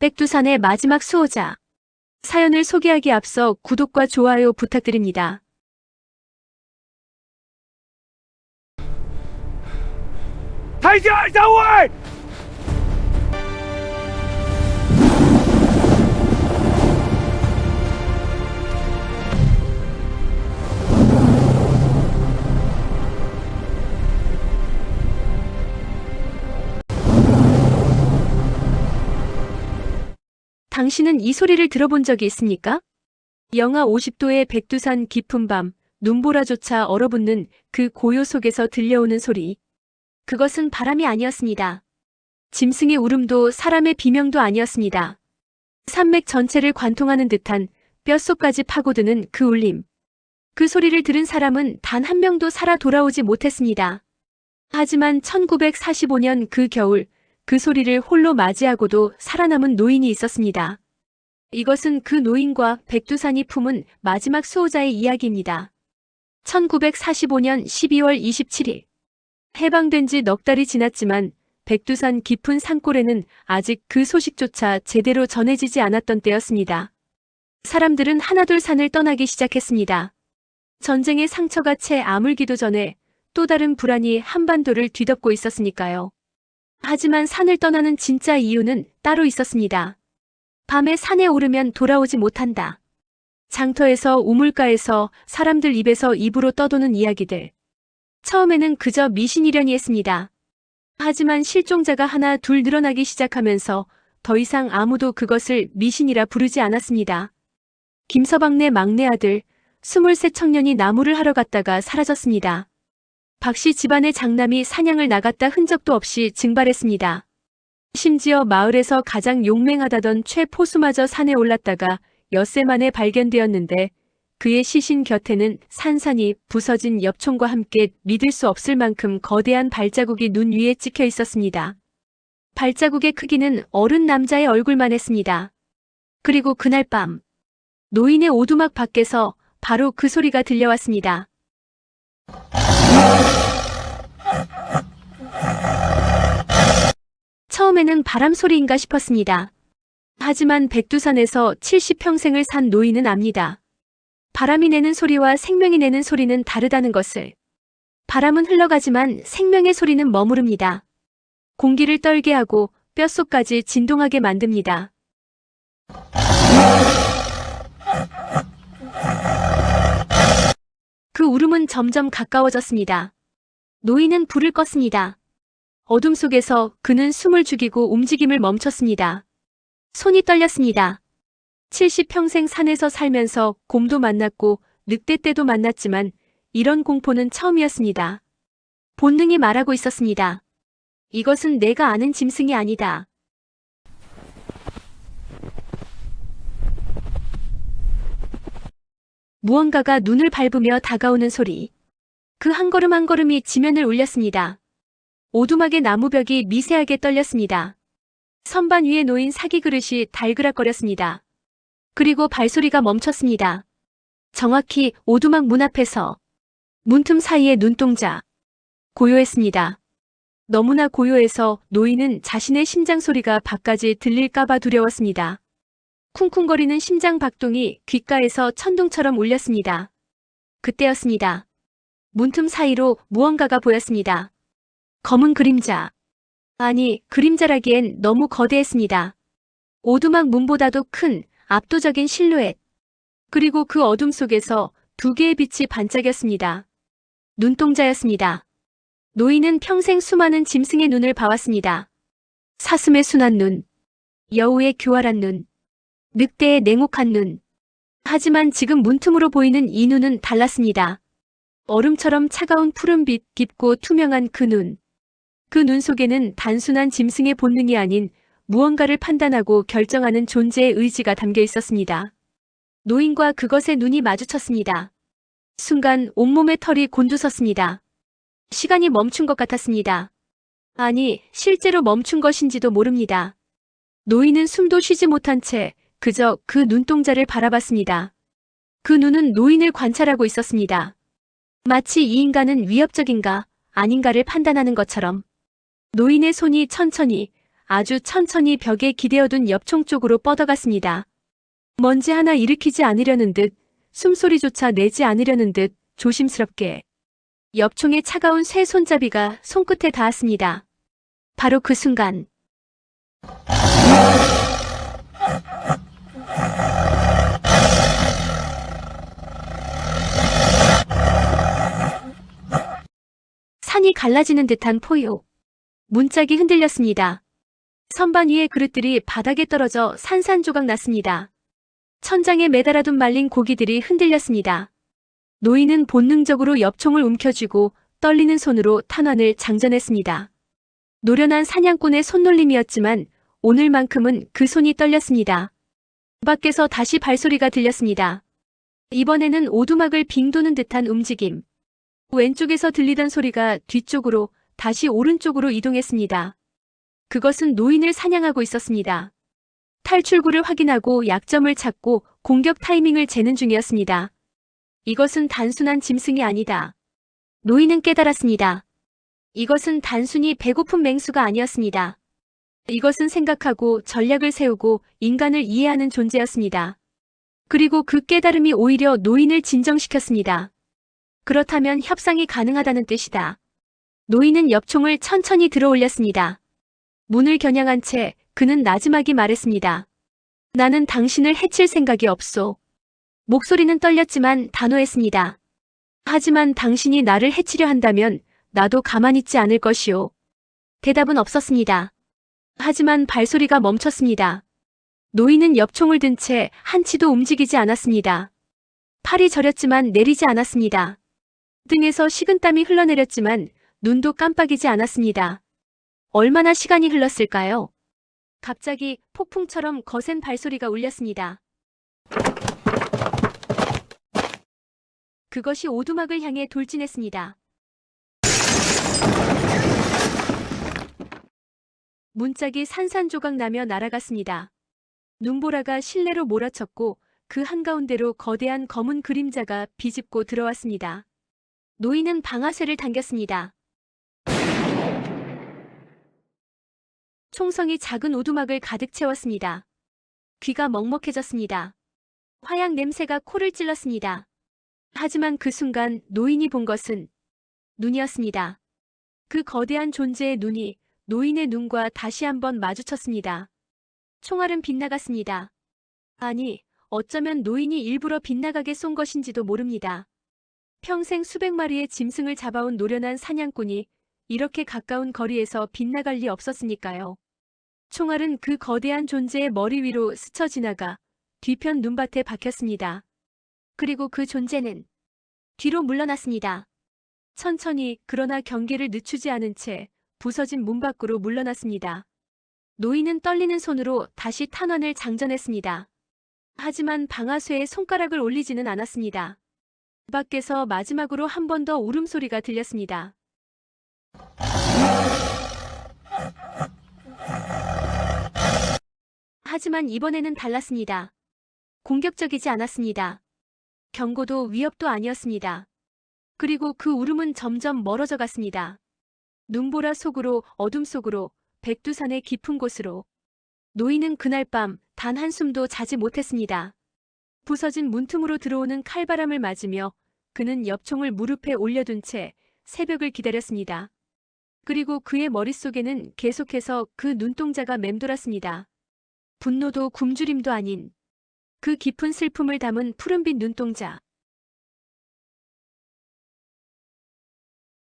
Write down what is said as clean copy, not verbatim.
백두산의 마지막 수호자. 사연을 소개하기 앞서 구독과 좋아요 부탁드립니다. 당신은 이 소리를 들어본 적이 있습니까? 영하 50도의 백두산 깊은 밤, 눈보라조차 얼어붙는 그 고요 속에서 들려오는 소리. 그것은 바람이 아니었습니다. 짐승의 울음도 사람의 비명도 아니었습니다. 산맥 전체를 관통하는 듯한 뼛속까지 파고드는 그 울림. 그 소리를 들은 사람은 단 한 명도 살아 돌아오지 못했습니다. 하지만 1945년 그 겨울, 그 소리를 홀로 맞이하고도 살아남은 노인이 있었습니다. 이것은 그 노인과 백두산이 품은 마지막 수호자의 이야기입니다. 1945년 12월 27일. 해방된 지 넉 달이 지났지만 백두산 깊은 산골에는 아직 그 소식조차 제대로 전해지지 않았던 때였습니다. 사람들은 하나둘 산을 떠나기 시작했습니다. 전쟁의 상처가 채 아물기도 전에 또 다른 불안이 한반도를 뒤덮고 있었으니까요. 하지만 산을 떠나는 진짜 이유는 따로 있었습니다. 밤에 산에 오르면 돌아오지 못한다. 장터에서 우물가에서 사람들 입에서 입으로 떠도는 이야기들. 처음에는 그저 미신이려니 했습니다. 하지만 실종자가 하나 둘 늘어나기 시작하면서 더 이상 아무도 그것을 미신이라 부르지 않았습니다. 김서방네 막내 아들, 23 청년이 나무를 하러 갔다가 사라졌습니다. 박씨 집안의 장남이 사냥을 나갔다 흔적도 없이 증발했습니다. 심지어 마을에서 가장 용맹하다던 최포수마저 산에 올랐다가 엿새 만에 발견되었는데 그의 시신 곁에는 산산이 부서진 엽총과 함께 믿을 수 없을 만큼 거대한 발자국이 눈 위에 찍혀 있었습니다. 발자국의 크기는 어른 남자의 얼굴만 했습니다. 그리고 그날 밤, 노인의 오두막 밖에서 바로 그 소리가 들려왔습니다. 처음에는 바람 소리인가 싶었습니다. 하지만 백두산에서 70평생을 산 노인은 압니다. 바람이 내는 소리와 생명이 내는 소리는 다르다는 것을. 바람은 흘러가지만 생명의 소리는 머무릅니다. 공기를 떨게 하고 뼛속까지 진동하게 만듭니다. 그 울음은 점점 가까워졌습니다. 노인은 불을 껐습니다. 어둠 속에서 그는 숨을 죽이고 움직임을 멈췄습니다. 손이 떨렸습니다. 70평생 산에서 살면서 곰도 만났고 늑대 떼도 만났지만 이런 공포는 처음이었습니다. 본능이 말하고 있었습니다. 이것은 내가 아는 짐승이 아니다. 무언가가 눈을 밟으며 다가오는 소리. 그 한 걸음 한 걸음이 지면을 울렸습니다. 오두막의 나무벽이 미세하게 떨렸습니다. 선반 위에 놓인 사기 그릇이 달그락거렸습니다. 그리고 발소리가 멈췄습니다. 정확히 오두막 문 앞에서. 문틈 사이의 눈동자. 고요했습니다. 너무나 고요해서 노인은 자신의 심장 소리가 밖까지 들릴까봐 두려웠습니다. 쿵쿵거리는 심장 박동이 귓가에서 천둥처럼 울렸습니다. 그때였습니다. 문틈 사이로 무언가가 보였습니다. 검은 그림자. 아니, 그림자라기엔 너무 거대했습니다. 오두막 문보다도 큰 압도적인 실루엣. 그리고 그 어둠 속에서 두 개의 빛이 반짝였습니다. 눈동자였습니다. 노인은 평생 수많은 짐승의 눈을 봐왔습니다. 사슴의 순한 눈, 여우의 교활한 눈, 늑대의 냉혹한 눈. 하지만 지금 문틈으로 보이는 이 눈은 달랐습니다. 얼음처럼 차가운 푸른빛, 깊고 투명한 그 눈. 그 눈 속에는 단순한 짐승의 본능이 아닌 무언가를 판단하고 결정하는 존재의 의지가 담겨 있었습니다. 노인과 그것의 눈이 마주쳤습니다. 순간 온몸의 털이 곤두섰습니다. 시간이 멈춘 것 같았습니다. 아니, 실제로 멈춘 것인지도 모릅니다. 노인은 숨도 쉬지 못한 채 그저 그 눈동자를 바라봤습니다. 그 눈은 노인을 관찰하고 있었습니다. 마치 이 인간은 위협적인가 아닌가를 판단하는 것처럼. 노인의 손이 천천히 아주 천천히 벽에 기대어둔 엽총 쪽으로 뻗어갔습니다. 먼지 하나 일으키지 않으려는 듯, 숨소리조차 내지 않으려는 듯 조심스럽게 엽총의 차가운 쇠 손잡이가 손끝에 닿았습니다. 바로 그 순간 산이 갈라지는 듯한 포효. 문짝이 흔들렸습니다. 선반 위의 그릇들이 바닥에 떨어져 산산조각 났습니다. 천장에 매달아둔 말린 고기들이 흔들렸습니다. 노인은 본능적으로 엽총을 움켜쥐고 떨리는 손으로 탄환을 장전했습니다. 노련한 사냥꾼의 손놀림이었지만 오늘만큼은 그 손이 떨렸습니다. 밖에서 다시 발소리가 들렸습니다. 이번에는 오두막을 빙 도는 듯한 움직임. 왼쪽에서 들리던 소리가 뒤쪽으로 다시 오른쪽으로 이동했습니다. 그것은 노인을 사냥하고 있었습니다. 탈출구를 확인하고 약점을 찾고 공격 타이밍을 재는 중이었습니다. 이것은 단순한 짐승이 아니다. 노인은 깨달았습니다. 이것은 단순히 배고픈 맹수가 아니었습니다. 이것은 생각하고 전략을 세우고 인간을 이해하는 존재였습니다. 그리고 그 깨달음이 오히려 노인을 진정시켰습니다. 그렇다면 협상이 가능하다는 뜻이다. 노인은 엽총을 천천히 들어올렸습니다. 문을 겨냥한 채 그는 나지막이 말했습니다. 나는 당신을 해칠 생각이 없소. 목소리는 떨렸지만 단호했습니다. 하지만 당신이 나를 해치려 한다면 나도 가만히 있지 않을 것이오. 대답은 없었습니다. 하지만 발소리가 멈췄습니다. 노인은 엽총을 든 채 한치도 움직이지 않았습니다. 팔이 저렸지만 내리지 않았습니다. 등에서 식은땀이 흘러내렸지만 눈도 깜빡이지 않았습니다. 얼마나 시간이 흘렀을까요? 갑자기 폭풍처럼 거센 발소리가 울렸습니다. 그것이 오두막을 향해 돌진했습니다. 문짝이 산산조각 나며 날아갔습니다. 눈보라가 실내로 몰아쳤고 그 한가운데로 거대한 검은 그림자가 비집고 들어왔습니다. 노인은 방아쇠를 당겼습니다. 총성이 작은 오두막을 가득 채웠습니다. 귀가 먹먹해졌습니다. 화약 냄새가 코를 찔렀습니다. 하지만 그 순간 노인이 본 것은 눈이었습니다. 그 거대한 존재의 눈이 노인의 눈과 다시 한번 마주쳤습니다. 총알은 빗나갔습니다. 아니, 어쩌면 노인이 일부러 빗나가게 쏜 것인지도 모릅니다. 평생 수백 마리의 짐승을 잡아온 노련한 사냥꾼이 이렇게 가까운 거리에서 빗나갈 리 없었으니까요. 총알은 그 거대한 존재의 머리 위로 스쳐 지나가 뒤편 눈밭에 박혔습니다. 그리고 그 존재는 뒤로 물러났습니다. 천천히 그러나 경계를 늦추지 않은 채 부서진 문 밖으로 물러났습니다. 노인은 떨리는 손으로 다시 탄환을 장전했습니다. 하지만 방아쇠에 손가락을 올리지는 않았습니다. 밖에서 마지막으로 한 번 더 울음소리가 들렸습니다. 하지만 이번에는 달랐습니다. 공격적이지 않았습니다. 경고도 위협도 아니었습니다. 그리고 그 울음은 점점 멀어져 갔습니다. 눈보라 속으로, 어둠 속으로, 백두산의 깊은 곳으로. 노인은 그날 밤 단 한숨도 자지 못했습니다. 부서진 문틈으로 들어오는 칼바람을 맞으며 그는 엽총을 무릎에 올려둔 채 새벽을 기다렸습니다. 그리고 그의 머릿속에는 계속해서 그 눈동자가 맴돌았습니다. 분노도 굶주림도 아닌 그 깊은 슬픔을 담은 푸른빛 눈동자.